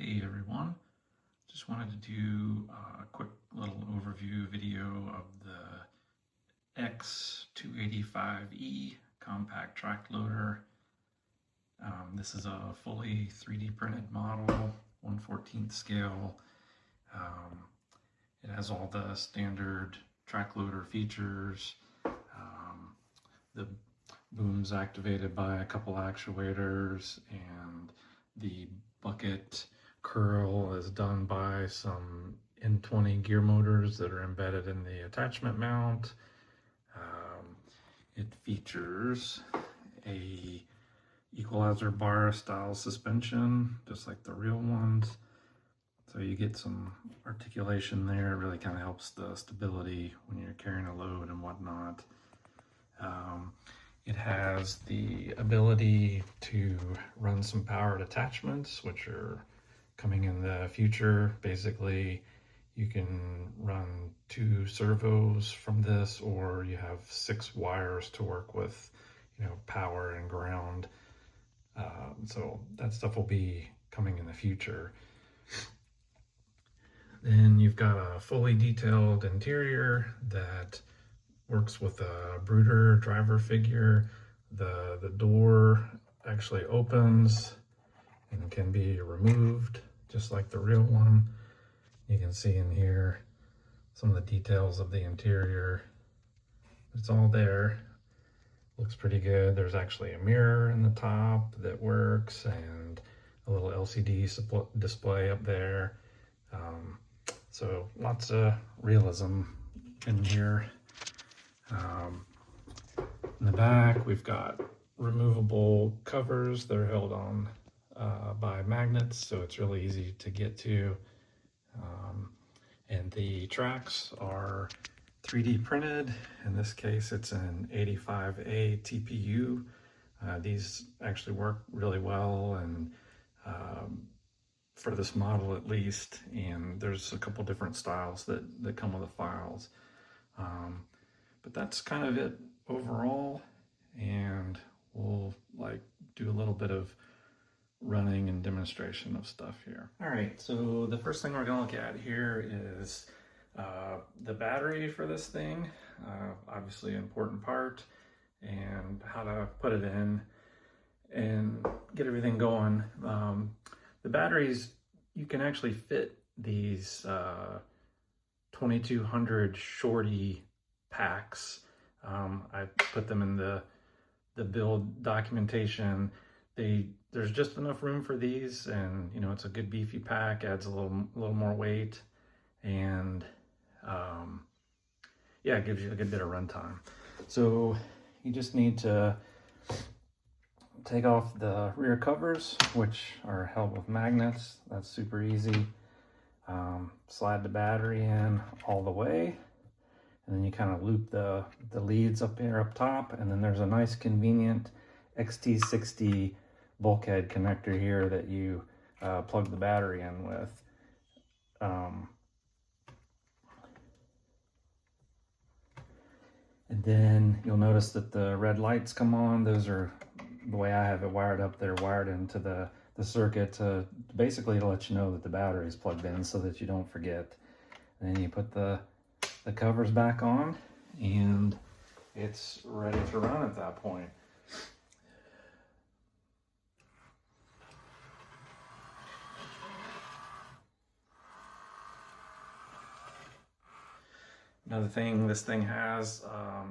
Hey everyone, just wanted to do a quick little overview video of the X285E compact track loader. This is a fully 3D printed model, 1/14 scale. It has all the standard track loader features. The boom's activated by a couple actuators, and the bucket curl is done by some N20 gear motors that are embedded in the attachment mount. It features a equalizer bar style suspension, just like the real ones. So you get some articulation there. It really kind of helps the stability when you're carrying a load and whatnot. It has the ability to run some powered attachments, which are coming in the future. Basically, you can run 2 servos from this, or you have 6 wires to work with, power and ground. So that stuff will be coming in the future. Then you've got a fully detailed interior that works with a brooder driver figure. The door actually opens and can be removed just like the real one. You can see in here some of the details of the interior. It's all there. Looks pretty good. There's actually a mirror in the top that works and a little LCD display up there. So lots of realism in here. In the back, we've got removable covers. They're held on by magnets, so it's really easy to get to. And the tracks are 3D printed. In this case, it's an 85A TPU. These actually work really well, and for this model at least, and there's a couple different styles that come with the files. But that's kind of it overall, and we'll do a little bit of running and demonstration of stuff here. All right, so the first thing we're gonna look at here is the battery for this thing, obviously an important part, and how to put it in and get everything going. The batteries, you can actually fit these 2200 shorty packs. I put them in the build documentation. There's just enough room for these, and it's a good beefy pack, adds a little more weight, and yeah, it gives you a good bit of runtime. So you just need to take off the rear covers, which are held with magnets. That's super easy. Slide the battery in all the way, and then you kind of loop the leads up here up top, and then there's a nice convenient XT60 bulkhead connector here that you plug the battery in with. And then you'll notice that the red lights come on. Those are, the way I have it wired up, they're wired into the circuit to basically let you know that the battery is plugged in so that you don't forget. And then you put the covers back on, and it's ready to run at that point. Another thing this thing has,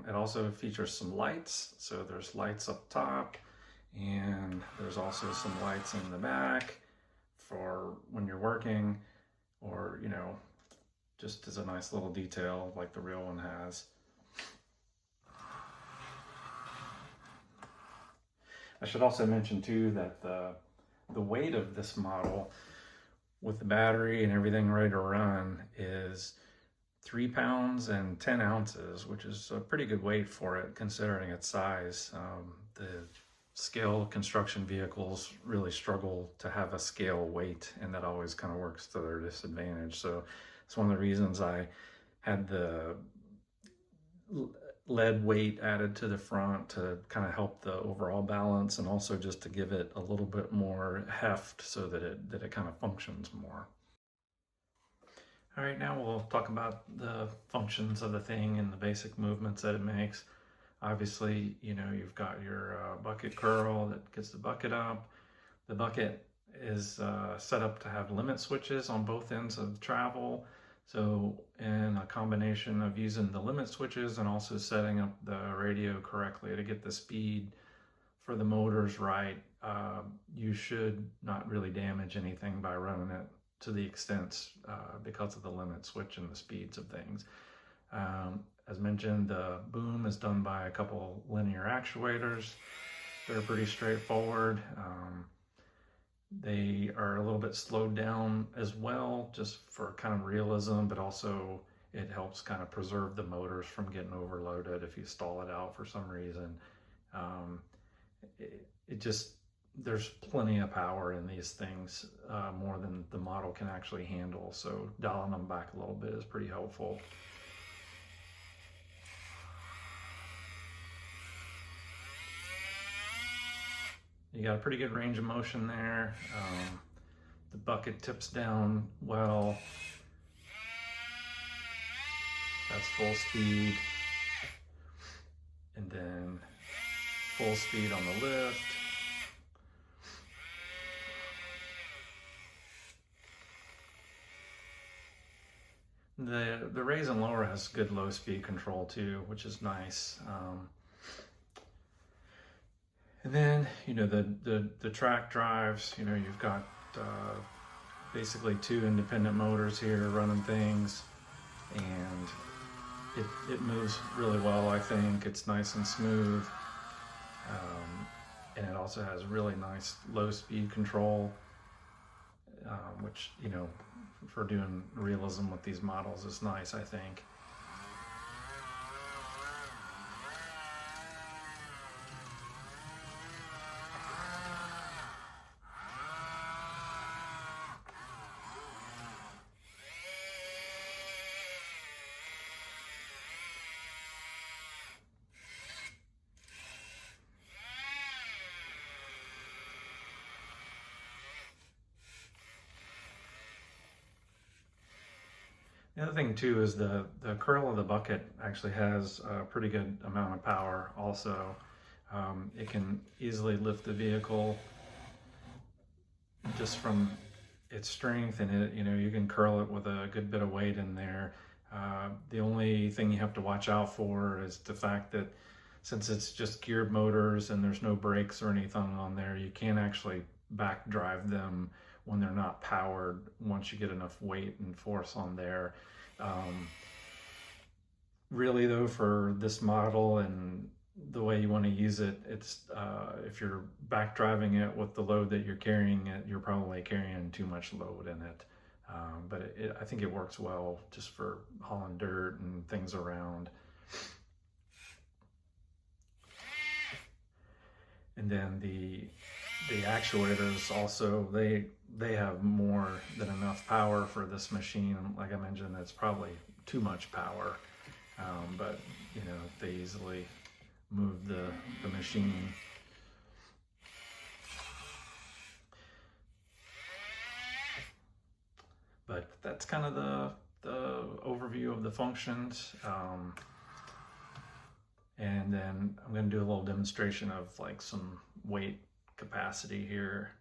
it also features some lights. So there's lights up top, and there's also some lights in the back for when you're working, or just as a nice little detail like the real one has. I should also mention too that the weight of this model with the battery and everything ready to run is 3 pounds and 10 ounces, which is a pretty good weight for it considering its size. The scale construction vehicles really struggle to have a scale weight, and that always kind of works to their disadvantage. So it's one of the reasons I had the lead weight added to the front to kind of help the overall balance, and also just to give it a little bit more heft so that it kind of functions more. All right, now we'll talk about the functions of the thing and the basic movements that it makes. Obviously, you know, you've got your bucket curl that gets the bucket up. The bucket is set up to have limit switches on both ends of travel. So in a combination of using the limit switches and also setting up the radio correctly to get the speed for the motors right, you should not really damage anything by running it to the extent because of the limit switch and the speeds of things. As mentioned, the boom is done by a couple linear actuators. They're pretty straightforward. They are a little bit slowed down as well, just for kind of realism, but also it helps kind of preserve the motors from getting overloaded if you stall it out for some reason. There's plenty of power in these things, more than the model can actually handle. So dialing them back a little bit is pretty helpful. You got a pretty good range of motion there. The bucket tips down well. That's full speed. And then full speed on the lift. The raise and lower has good low speed control too, which is nice. And then, you know, the track drives, you know, you've got basically two independent motors here running things, and it moves really well, I think. It's nice and smooth. And it also has really nice low speed control, which, you know, for doing realism with these models is nice, I think. The other thing too is the curl of the bucket actually has a pretty good amount of power also. It can easily lift the vehicle just from its strength, and it, you know, you can curl it with a good bit of weight in there. The only thing you have to watch out for is the fact that since it's just geared motors and there's no brakes or anything on there, you can't actually back drive them when they're not powered once you get enough weight and force on there. Really though, for this model and the way you want to use it, it's if you're back driving it with the load that you're carrying it, you're probably carrying too much load in it. But I think it works well just for hauling dirt and things around. And then the actuators also, they have more than enough power for this machine. Like I mentioned, it's probably too much power, but you know, they easily move the machine. But that's kind of the overview of the functions. And then I'm going to do a little demonstration of like some weight capacity here.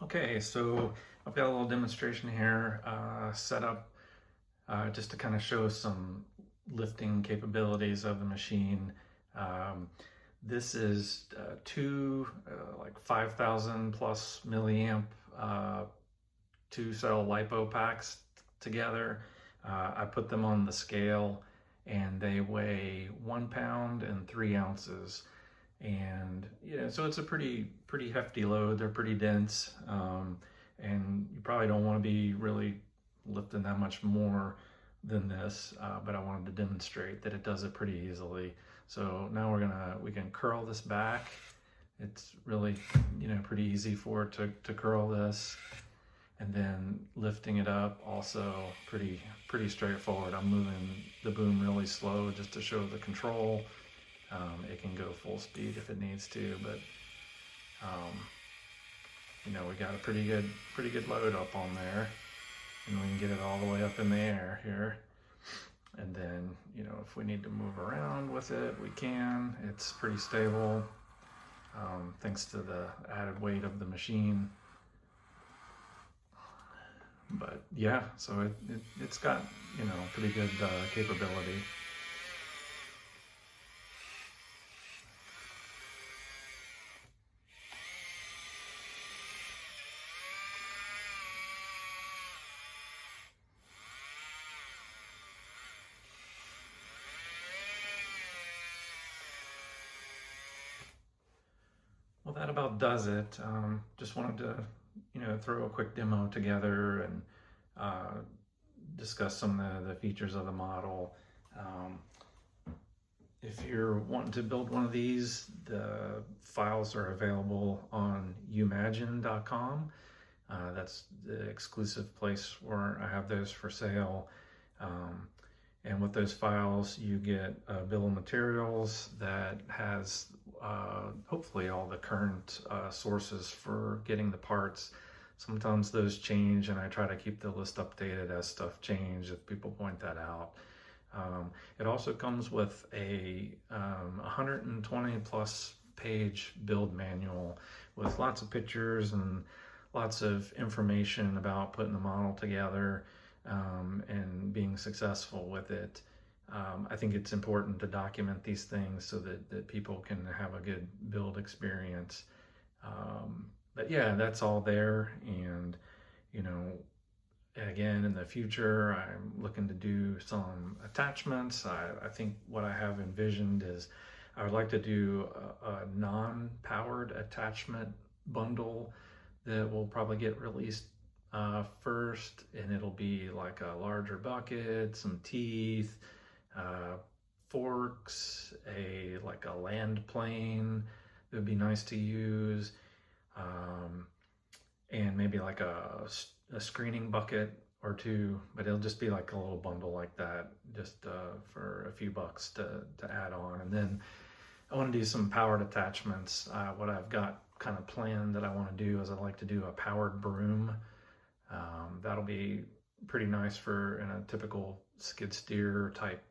Okay, so I've got a little demonstration here set up just to kind of show some lifting capabilities of the machine. This is two like 5,000 plus milliamp 2-cell LiPo packs together. I put them on the scale and they weigh 1 pound and 3 ounces. And yeah, so it's a pretty hefty load. They're pretty dense, and you probably don't want to be really lifting that much more than this, but I wanted to demonstrate that it does it pretty easily. So now we can curl this back. It's really, you know, pretty easy for it to curl this. And then lifting it up, also pretty straightforward. I'm moving the boom really slow just to show the control. It can go full speed if it needs to, but you know, we got a pretty good load up on there, and we can get it all the way up in the air here. And then, you know, if we need to move around with it, we can. It's pretty stable, thanks to the added weight of the machine. But yeah, so it's got, you know, pretty good capability. Well, that about does it. Just wanted to, you know, throw a quick demo together and discuss some of the features of the model. If you're wanting to build one of these, the files are available on YouMagine.com. That's the exclusive place where I have those for sale. And with those files, you get a bill of materials that has hopefully all the current sources for getting the parts. Sometimes those change, and I try to keep the list updated as stuff changes if people point that out. It also comes with a 120 plus page build manual with lots of pictures and lots of information about putting the model together and being successful with it. I think it's important to document these things so that people can have a good build experience. But yeah, that's all there. And, you know, again, in the future, I'm looking to do some attachments. I think what I have envisioned is I would like to do a non-powered attachment bundle that will probably get released first, and it'll be like a larger bucket, some teeth, forks, like a land plane that would be nice to use, and maybe like a screening bucket or two, but it'll just be like a little bundle like that, just for a few bucks to add on. And then I want to do some powered attachments. What I've got kind of planned that I want to do is I'd like to do a powered broom. That'll be pretty nice for in a typical skid steer type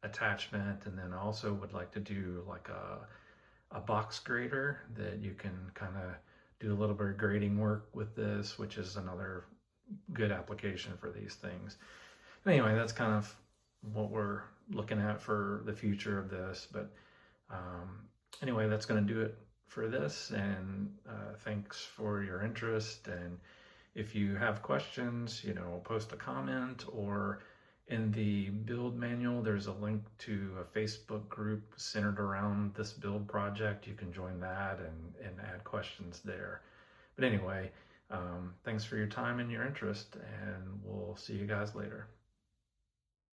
attachment. And then I also would like to do like a box grader that you can kind of do a little bit of grading work with this, which is another good application for these things. Anyway, that's kind of what we're looking at for the future of this. But anyway, that's going to do it for this, and thanks for your interest. And if you have questions, you know, post a comment, or in the build manual, there's a link to a Facebook group centered around this build project. You can join that and add questions there. But anyway, thanks for your time and your interest, and we'll see you guys later.